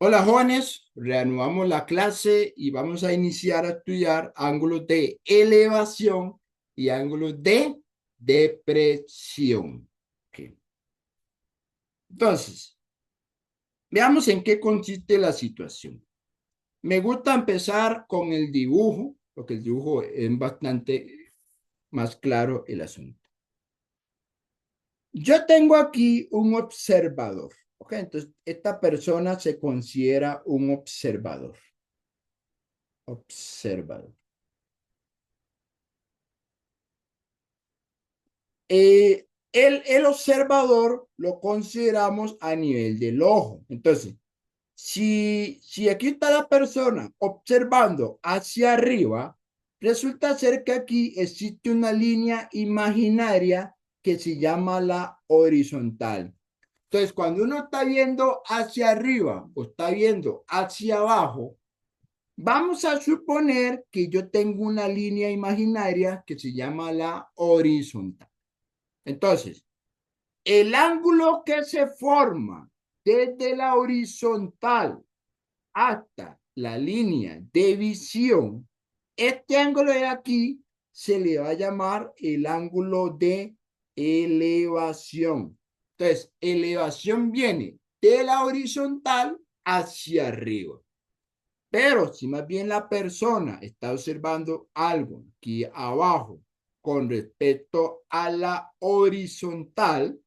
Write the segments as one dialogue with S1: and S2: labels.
S1: Hola jóvenes, reanudamos la clase y vamos a iniciar a estudiar ángulos de elevación y ángulos de depresión. Ok. Entonces, veamos en qué consiste la situación. Me gusta empezar con el dibujo, porque el dibujo es bastante más claro el asunto. Yo tengo aquí un observador. Ok, entonces esta persona se considera un observador. Observador. El observador lo consideramos a nivel del ojo. Entonces, si aquí está la persona observando hacia arriba, resulta ser que aquí existe una línea imaginaria que se llama la horizontal. Entonces, cuando uno está viendo hacia arriba o está viendo hacia abajo, vamos a suponer que yo tengo una línea imaginaria que se llama la horizontal. Entonces, el ángulo que se forma desde la horizontal hasta la línea de visión, este ángulo de aquí se le va a llamar el ángulo de elevación. Entonces, elevación viene de la horizontal hacia arriba. Pero si más bien la persona está observando algo aquí abajo con respecto a la horizontal,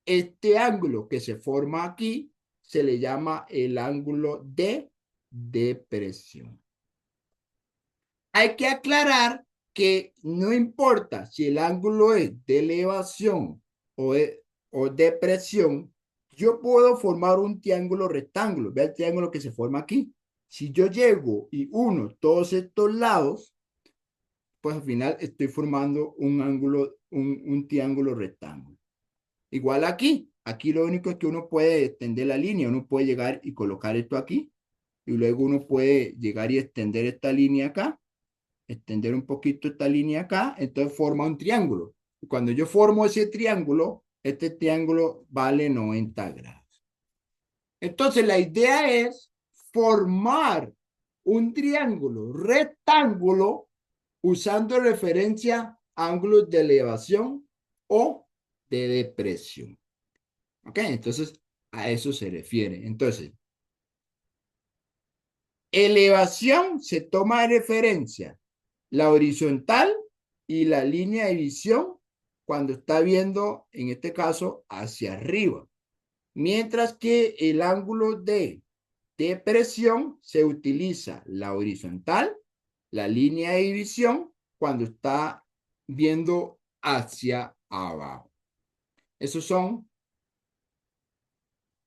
S1: este ángulo que se forma aquí se le llama el ángulo de depresión. Hay que aclarar que no importa si el ángulo es de elevación o depresión, yo puedo formar un triángulo rectángulo. Ve el triángulo que se forma aquí. Si yo llego y uno todos estos lados, pues al final estoy formando un ángulo, un triángulo rectángulo. Igual aquí lo único es que uno puede extender la línea, uno puede llegar y colocar esto aquí, y luego uno puede llegar y extender esta línea acá, extender un poquito esta línea acá, entonces forma un triángulo. Y cuando yo formo ese triángulo, este triángulo vale 90 grados. Entonces la idea es formar un triángulo rectángulo usando referencia a ángulos de elevación o de depresión. ¿Ok? Entonces, a eso se refiere. Entonces, elevación se toma de referencia la horizontal y la línea de visión cuando está viendo, en este caso, hacia arriba. Mientras que el ángulo de depresión se utiliza la horizontal, la línea de división, cuando está viendo hacia abajo. Esos son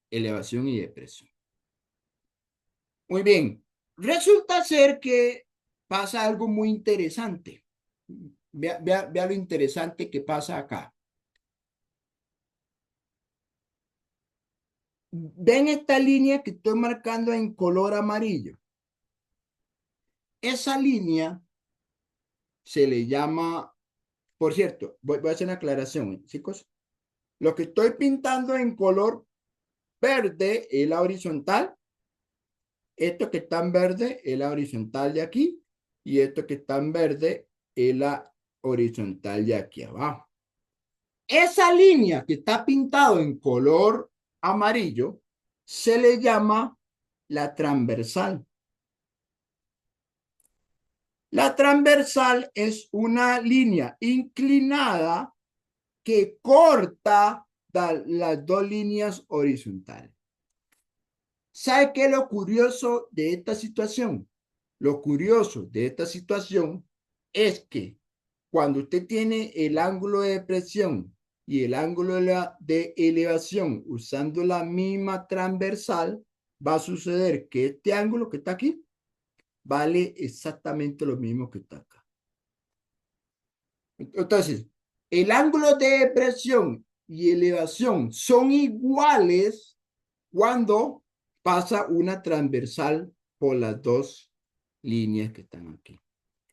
S1: elevación y depresión. Muy bien. Resulta ser que pasa algo muy interesante. Vea lo interesante que pasa acá. ¿Ven esta línea que estoy marcando en color amarillo? Esa línea se le llama, por cierto, voy a hacer una aclaración, chicos. Lo que estoy pintando en color verde es la horizontal. Esto que está en verde es la horizontal de aquí. Y esto que está en verde es la horizontal de aquí abajo. Esa línea que está pintado en color amarillo se le llama la transversal. La transversal es una línea inclinada que corta las dos líneas horizontales. ¿Sabe qué es lo curioso de esta situación? Lo curioso de esta situación es que cuando usted tiene el ángulo de depresión y el ángulo de elevación usando la misma transversal, va a suceder que este ángulo que está aquí vale exactamente lo mismo que está acá. Entonces, el ángulo de depresión y elevación son iguales cuando pasa una transversal por las dos líneas que están aquí.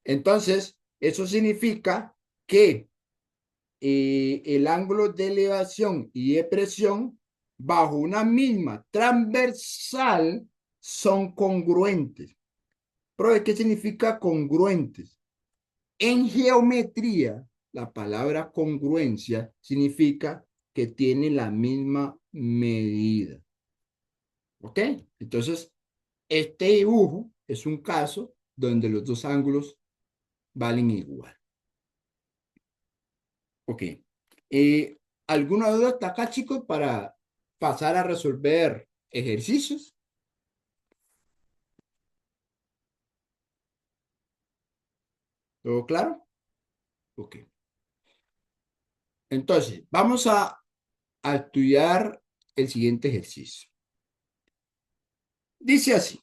S1: Entonces, eso significa que el ángulo de elevación y depresión bajo una misma transversal son congruentes. ¿Pero qué significa congruentes? En geometría, la palabra congruencia significa que tiene la misma medida. ¿Ok? Entonces, este dibujo es un caso donde los dos ángulos valen igual. Ok. ¿Alguna duda hasta acá, chicos, para pasar a resolver ejercicios? ¿Todo claro? Ok. Entonces, vamos a estudiar el siguiente ejercicio. Dice así,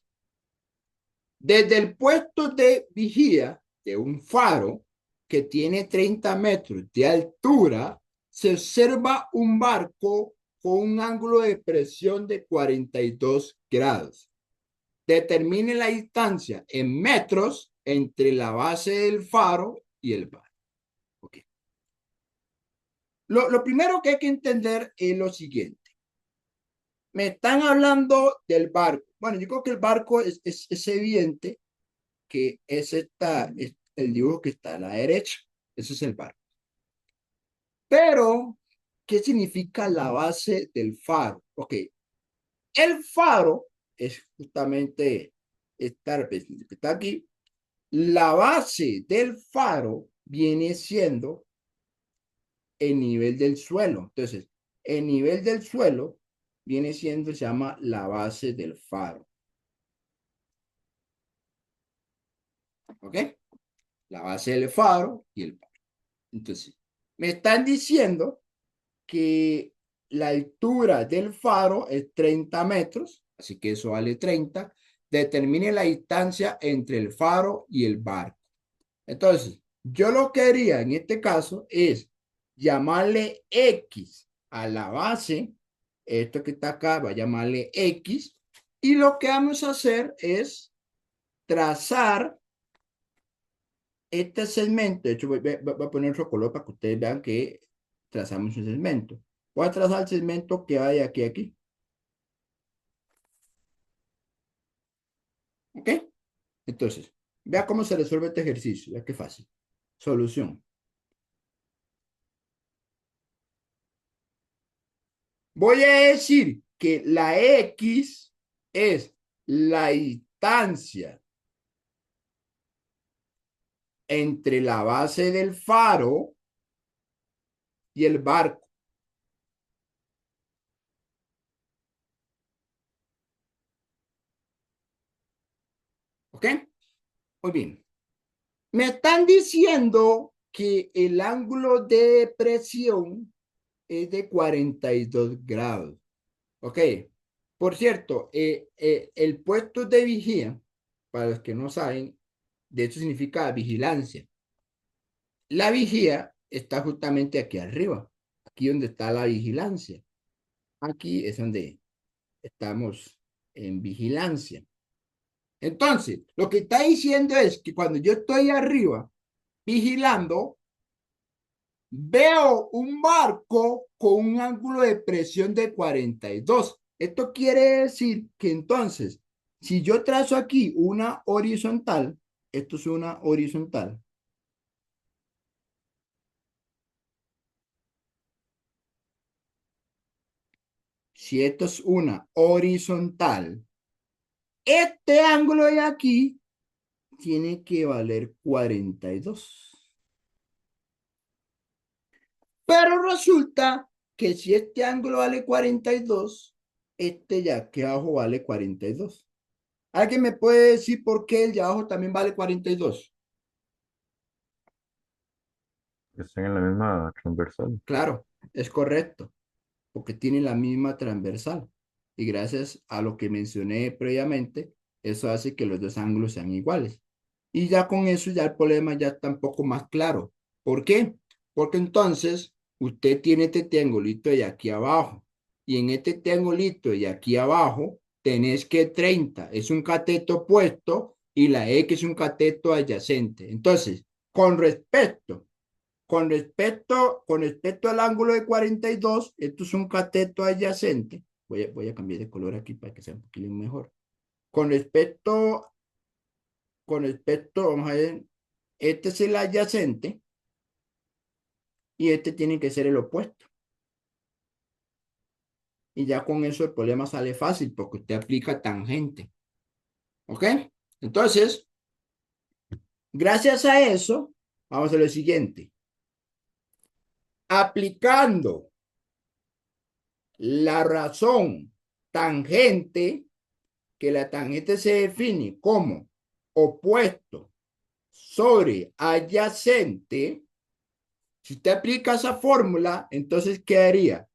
S1: desde el puesto de vigía de un faro que tiene 30 metros de altura, se observa un barco con un ángulo de presión de 42 grados. Determine la distancia en metros entre la base del faro y el barco. Okay. Lo primero que hay que entender es lo siguiente. Me están hablando del barco. Bueno, yo creo que el barco es evidente que es el dibujo que está a la derecha. Ese es el barco. Pero, ¿qué significa la base del faro? Ok, el faro es justamente que está aquí. La base del faro viene siendo el nivel del suelo. Entonces, el nivel del suelo viene siendo, se llama la base del faro. ¿Ok? La base del faro y el faro. Entonces, me están diciendo que la altura del faro es 30 metros, así que eso vale 30. Determine la distancia entre el faro y el barco. Entonces, yo lo que haría en este caso es llamarle X a la base, esto que está acá va a llamarle X, y lo que vamos a hacer es trazar este segmento. De hecho, voy a poner otro color para que ustedes vean que trazamos un segmento. Voy a trazar el segmento que hay aquí, aquí. ¿Ok? Entonces, vea cómo se resuelve este ejercicio. Vea qué fácil. Solución. Voy a decir que la X es la distancia entre la base del faro y el barco. ¿Ok? Muy bien. Me están diciendo que el ángulo de presión es de 42 grados. ¿Ok? Por cierto, el puesto de vigía, para los que no saben, de hecho significa vigilancia. La vigía está justamente aquí arriba, aquí donde está la vigilancia. Aquí es donde estamos en vigilancia. Entonces, lo que está diciendo es que cuando yo estoy arriba vigilando, veo un barco con un ángulo de presión de 42. Esto quiere decir que entonces, si yo trazo aquí una horizontal, esto es una horizontal. Si esto es una horizontal, este ángulo de aquí tiene que valer 42. Pero resulta que si este ángulo vale 42, este ya aquí abajo vale 42. ¿Alguien me puede decir por qué el de abajo también vale 42?
S2: Están en la misma transversal.
S1: Claro, es correcto, porque tienen la misma transversal. Y gracias a lo que mencioné previamente, eso hace que los dos ángulos sean iguales. Y ya con eso ya el problema ya está un poco más claro. ¿Por qué? Porque entonces usted tiene este triangulito de aquí abajo. Y en este triangulito de aquí abajo tenés que 30 es un cateto opuesto y la X es un cateto adyacente. Entonces, con respecto con respecto al ángulo de 42, esto es un cateto adyacente. Voy a cambiar de color aquí para que sea un poquito mejor. Con respecto, vamos a ver, este es el adyacente y este tiene que ser el opuesto. Y ya con eso el problema sale fácil porque usted aplica tangente. ¿Ok? Entonces, gracias a eso, vamos a lo siguiente. Aplicando la razón tangente, que la tangente se define como opuesto sobre adyacente, si usted aplica esa fórmula, entonces quedaría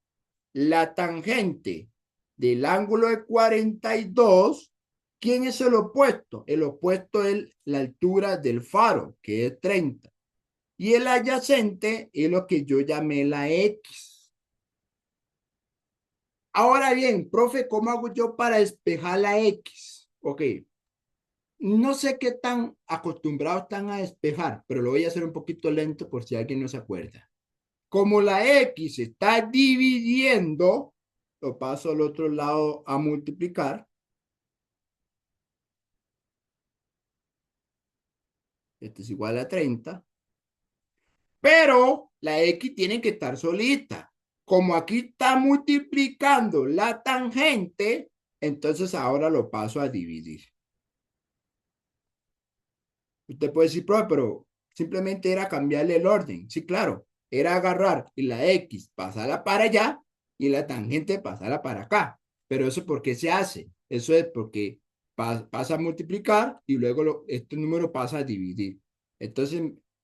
S1: la tangente del ángulo de 42. ¿Quién es el opuesto? El opuesto es la altura del faro, que es 30. Y el adyacente es lo que yo llamé la X. Ahora bien, profe, ¿cómo hago yo para despejar la X? Ok, no sé qué tan acostumbrados están a despejar, pero lo voy a hacer un poquito lento por si alguien no se acuerda. Como la X está dividiendo, lo paso al otro lado a multiplicar. Esto es igual a 30. Pero la X tiene que estar solita. Como aquí está multiplicando la tangente, entonces ahora lo paso a dividir. Usted puede decir, profe, pero simplemente era cambiarle el orden. Sí, claro, era agarrar y la X, pasarla para allá y la tangente pasarla para acá. Pero eso ¿por qué se hace? Eso es porque pasa a multiplicar y luego este número pasa a dividir. Entonces,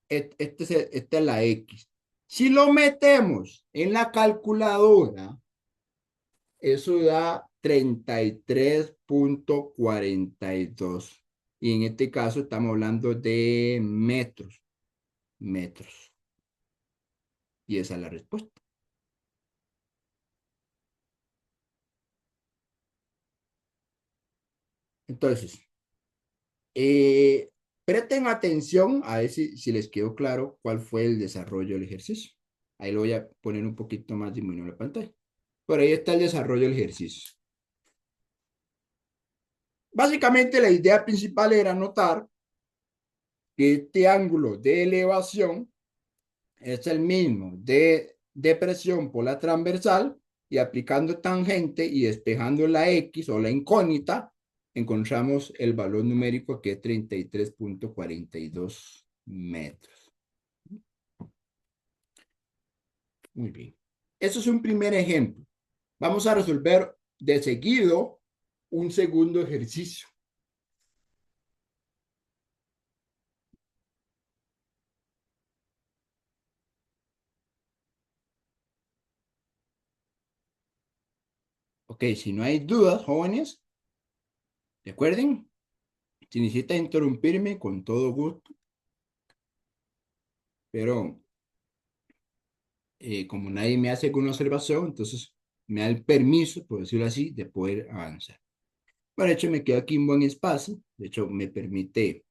S1: esta es la X. Si lo metemos en la calculadora, eso da 33,42. Y en este caso estamos hablando de metros. Metros. Y esa es la respuesta. Entonces, eh, presten atención a ver si les quedó claro cuál fue el desarrollo del ejercicio. Ahí lo voy a poner un poquito más disminuido en la pantalla. Por ahí está el desarrollo del ejercicio. Básicamente la idea principal era notar que este ángulo de elevación es el mismo de depresión por la transversal y aplicando tangente y despejando la X o la incógnita, encontramos el valor numérico que es 33,42 metros. Muy bien. Eso es un primer ejemplo. Vamos a resolver de seguido un segundo ejercicio. Ok, si no hay dudas, jóvenes, recuerden, si necesitan interrumpirme, con todo gusto, pero como nadie me hace alguna observación, entonces me da el permiso, por decirlo así, de poder avanzar. Bueno, de hecho, me quedo aquí un buen espacio, de hecho, me permite,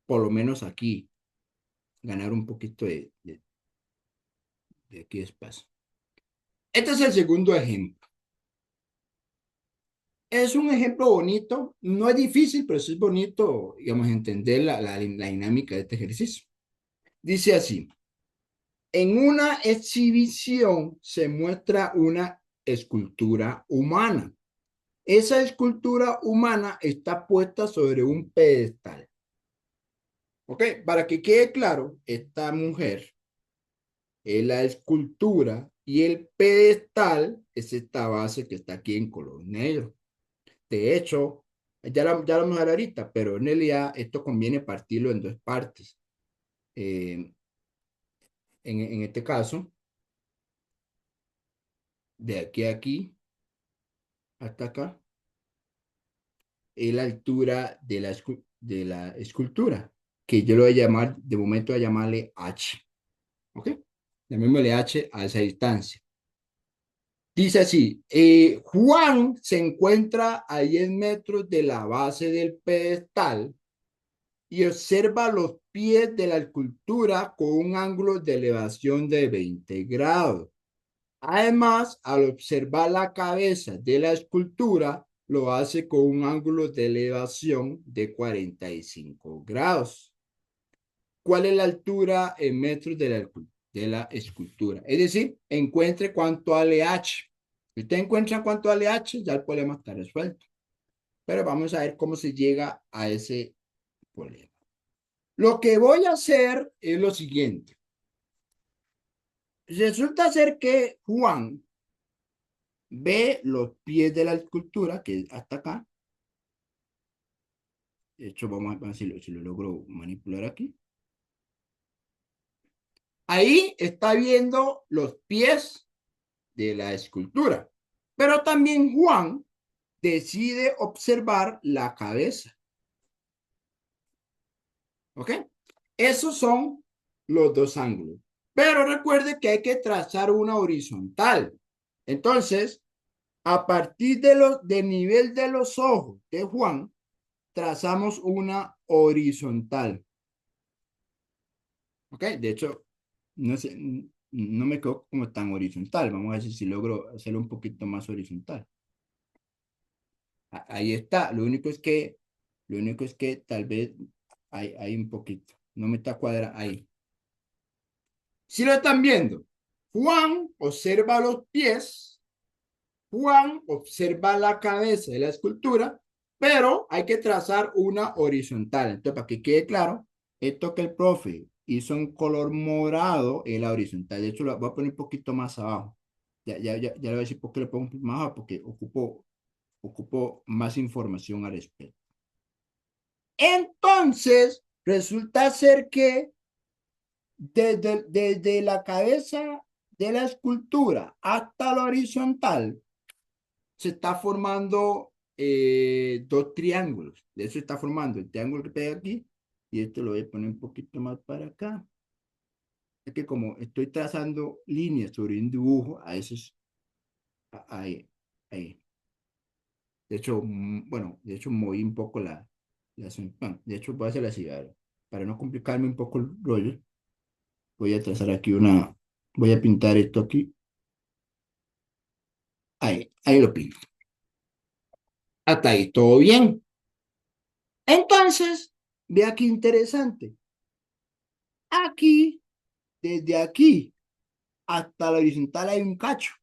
S1: por lo menos aquí, ganar un poquito de aquí de espacio. Este es el segundo ejemplo. Es un ejemplo bonito, no es difícil, pero sí es bonito, digamos, entender la dinámica de este ejercicio. Dice así, en una exhibición se muestra una escultura humana. Esa escultura humana está puesta sobre un pedestal. ¿Ok? Para que quede claro, esta mujer es la escultura y el pedestal es esta base que está aquí en color negro. De hecho, ya lo vamos a ver ahorita, pero en realidad esto conviene partirlo en dos partes. Eh, en este caso, de aquí a aquí hasta acá, es la altura de la escultura, que yo lo voy a llamar, de momento voy a llamarle H. ¿Ok? Llamémosle H a esa distancia. Dice así, Juan se encuentra a 10 metros de la base del pedestal y observa los pies de la escultura con un ángulo de elevación de 20 grados. Además, al observar la cabeza de la escultura, lo hace con un ángulo de elevación de 45 grados. ¿Cuál es la altura en metros de la escultura? Es decir, encuentre cuánto vale H. Si usted encuentra cuánto vale H, ya el problema está resuelto. Pero vamos a ver cómo se llega a ese problema. Lo que voy a hacer es lo siguiente. Resulta ser que Juan ve los pies de la escultura, que es hasta acá. De hecho, vamos a ver si lo logro manipular aquí. Ahí está viendo los pies de la escultura. Pero también Juan decide observar la cabeza. ¿Ok? Esos son los dos ángulos. Pero recuerde que hay que trazar una horizontal. Entonces, a partir del nivel de los ojos de Juan, trazamos una horizontal. ¿Ok? De hecho, no sé, no me quedo como tan horizontal. Vamos a ver si logro hacerlo un poquito más horizontal. Ahí está. Lo único es que tal vez hay un poquito. No me está cuadrando ahí. Si lo están viendo, Juan observa los pies, Juan observa la cabeza de la escultura, pero hay que trazar una horizontal. Entonces, para que quede claro, esto que el profe hizo en color morado es la horizontal. De hecho, lo voy a poner un poquito más abajo. Ya le voy a decir por qué le pongo más abajo, porque ocupo más información al respecto. Entonces, resulta ser que desde la cabeza de la escultura hasta la horizontal se está formando dos triángulos. De eso está formando el triángulo que está aquí y esto lo voy a poner un poquito más para acá. Es que como estoy trazando líneas sobre un dibujo, a esos, ahí, ahí. De hecho, bueno, de hecho moví un poco bueno, de hecho voy a hacer así, a ver, para no complicarme un poco el rollo. Voy a trazar aquí voy a pintar esto aquí. Ahí lo pinto. Hasta ahí, todo bien. Entonces, vea qué interesante. Aquí, desde aquí hasta la horizontal hay un cacho.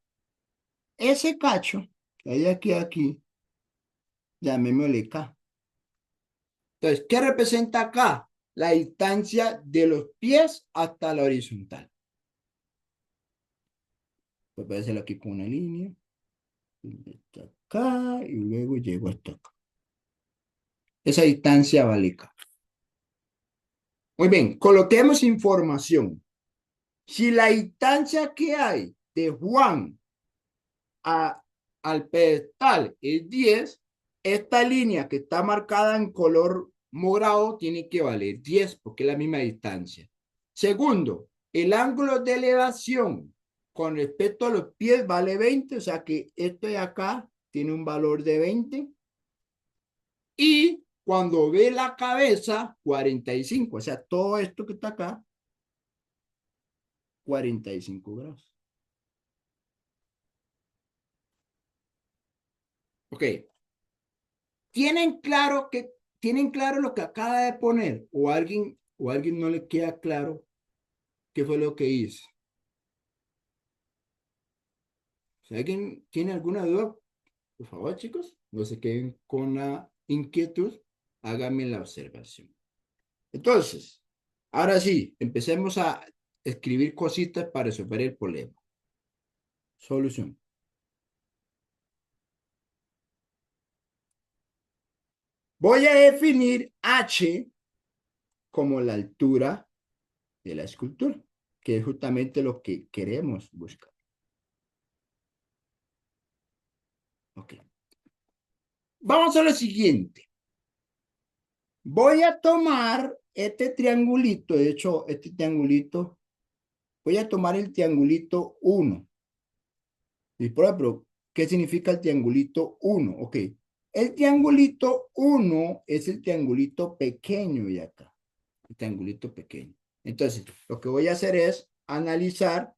S1: Ese cacho que hay aquí, llamémosle K. Entonces, ¿qué representa acá? La distancia de los pies hasta la horizontal. Pues voy a hacerlo aquí con una línea. Hasta acá y luego llego hasta acá. Esa distancia vale K. Muy bien, coloquemos información. Si la distancia que hay de Juan al pedestal es 10, esta línea que está marcada en color morado tiene que valer 10 porque es la misma distancia. Segundo, el ángulo de elevación con respecto a los pies vale 20, o sea que esto de acá tiene un valor de 20. Y cuando ve la cabeza, 45, o sea, todo esto que está acá, 45 grados. Ok. ¿Tienen claro lo que acaba de poner? ¿O alguien no le queda claro qué fue lo que hizo? Si alguien tiene alguna duda, por favor, chicos, no se queden con la inquietud, háganme la observación. Entonces, ahora sí, empecemos a escribir cositas para resolver el problema. Solución. Voy a definir H como la altura de la escultura, que es justamente lo que queremos buscar. Ok. Vamos a lo siguiente. Voy a tomar este triangulito, de hecho, este triangulito, voy a tomar el triangulito 1. Y por ejemplo, ¿qué significa el triangulito 1? Ok, el triangulito 1 es el triangulito pequeño de acá, el triangulito pequeño. Entonces, lo que voy a hacer es analizar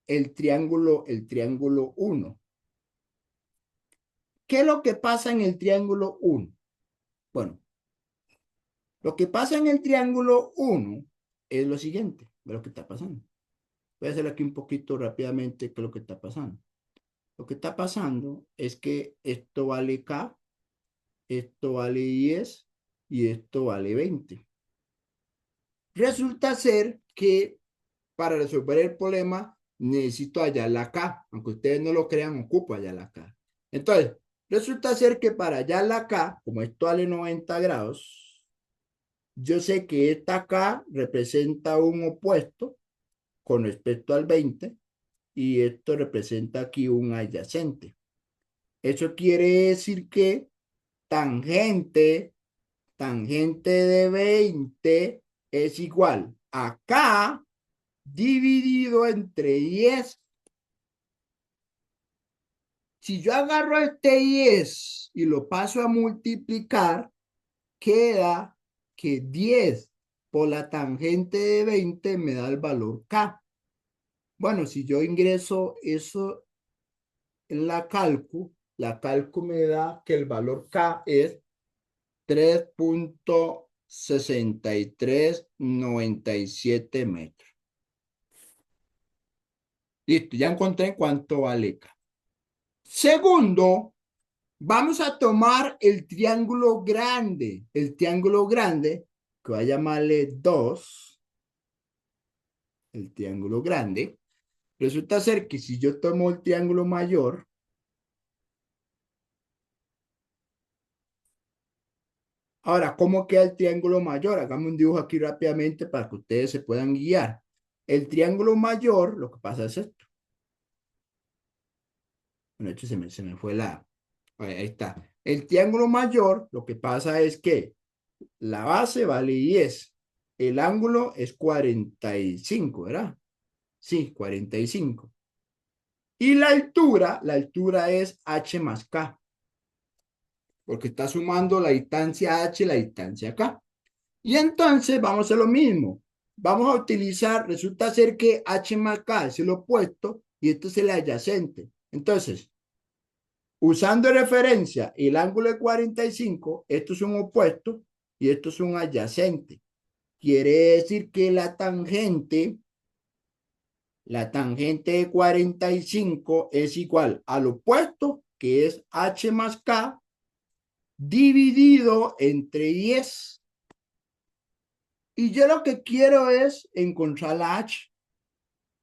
S1: el triángulo 1. ¿Qué es lo que pasa en el triángulo 1? Bueno, lo que pasa en el triángulo 1 es lo siguiente, ve lo que está pasando. Voy a hacer aquí un poquito rápidamente qué es lo que está pasando. Lo que está pasando es que esto vale K, esto vale 10 y esto vale 20. Resulta ser que para resolver el problema necesito hallar la K. Aunque ustedes no lo crean, ocupo hallar la K. Entonces, resulta ser que para hallar la K, como esto vale 90 grados, yo sé que esta K representa un opuesto con respecto al 20 y esto representa aquí un adyacente. Eso quiere decir que tangente, tangente de 20 es igual a K dividido entre 10. Si yo agarro este 10 y lo paso a multiplicar, queda que 10 por la tangente de 20 me da el valor K. Bueno, si yo ingreso eso en la calcu me da que el valor K es 3.6397 metros. Listo, ya encontré cuánto vale K. Segundo, vamos a tomar el triángulo grande. El triángulo grande, que voy a llamarle 2, el triángulo grande. Resulta ser que si yo tomo el triángulo mayor, ahora, ¿cómo queda el triángulo mayor? Hagamos un dibujo aquí rápidamente para que ustedes se puedan guiar. El triángulo mayor, lo que pasa es esto. Bueno, de hecho se me fue la... Ahí está. El triángulo mayor, lo que pasa es que la base vale 10. El ángulo es 45, ¿verdad? Sí, 45. Y la altura es h más k, porque está sumando la distancia h y la distancia k. Y entonces vamos a hacer lo mismo. Vamos a utilizar, resulta ser que h más k es el opuesto y esto es el adyacente. Entonces, usando referencia el ángulo de 45, esto es un opuesto y esto es un adyacente. Quiere decir que la tangente de 45 es igual al opuesto, que es h más k, dividido entre 10. Y yo lo que quiero es encontrar la h.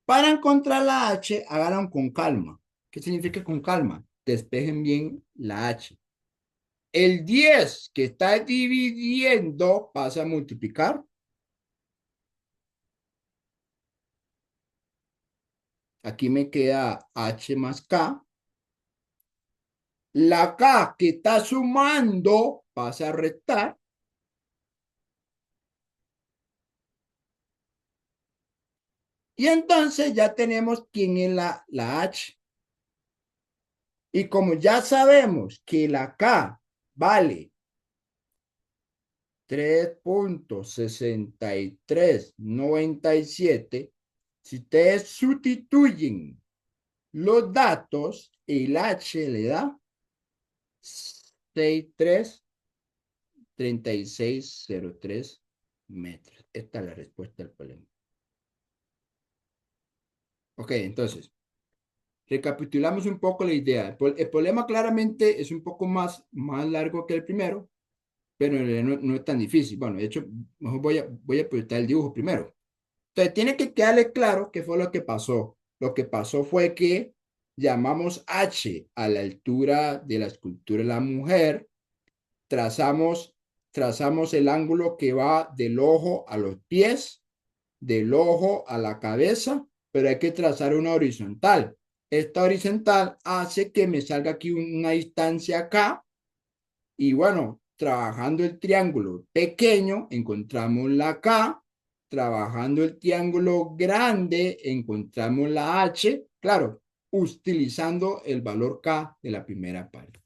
S1: Para encontrar la h, háganlo con calma. ¿Qué significa con calma? Despejen bien la h. El 10 que está dividiendo pasa a multiplicar. Aquí me queda h más k. La K que está sumando pasa a restar. Y entonces ya tenemos quién es la H. Y como ya sabemos que la K vale 3.6397, si ustedes sustituyen los datos, el H le da 633603 metros. Esta es la respuesta al problema. Ok, entonces, recapitulamos un poco la idea. El problema claramente es un poco más largo que el primero, pero en realidad no es tan difícil. Bueno, de hecho, mejor voy a proyectar el dibujo primero. Entonces, tiene que quedarle claro qué fue lo que pasó. Lo que pasó fue que llamamos H a la altura de la escultura de la mujer, trazamos, trazamos el ángulo que va del ojo a los pies, del ojo a la cabeza, pero hay que trazar una horizontal. Esta horizontal hace que me salga aquí una distancia acá y bueno, trabajando el triángulo pequeño encontramos la K, trabajando el triángulo grande encontramos la H, claro, utilizando el valor K de la primera parte.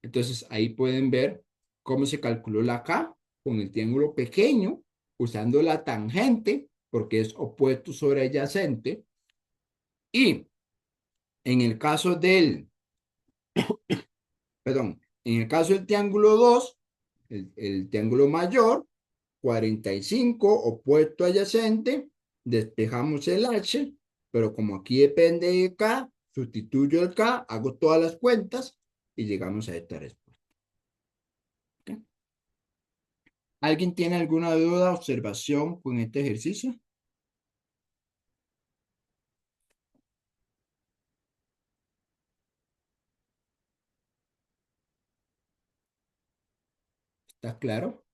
S1: Entonces ahí pueden ver cómo se calculó la K con el triángulo pequeño, usando la tangente, porque es opuesto sobre adyacente. Y en el caso perdón, en el caso del triángulo 2, el triángulo mayor, 45 opuesto adyacente, despejamos el H, pero como aquí depende de K, sustituyo el K, hago todas las cuentas y llegamos a esta respuesta. ¿Ok? ¿Alguien tiene alguna duda, observación con este ejercicio? ¿Está claro?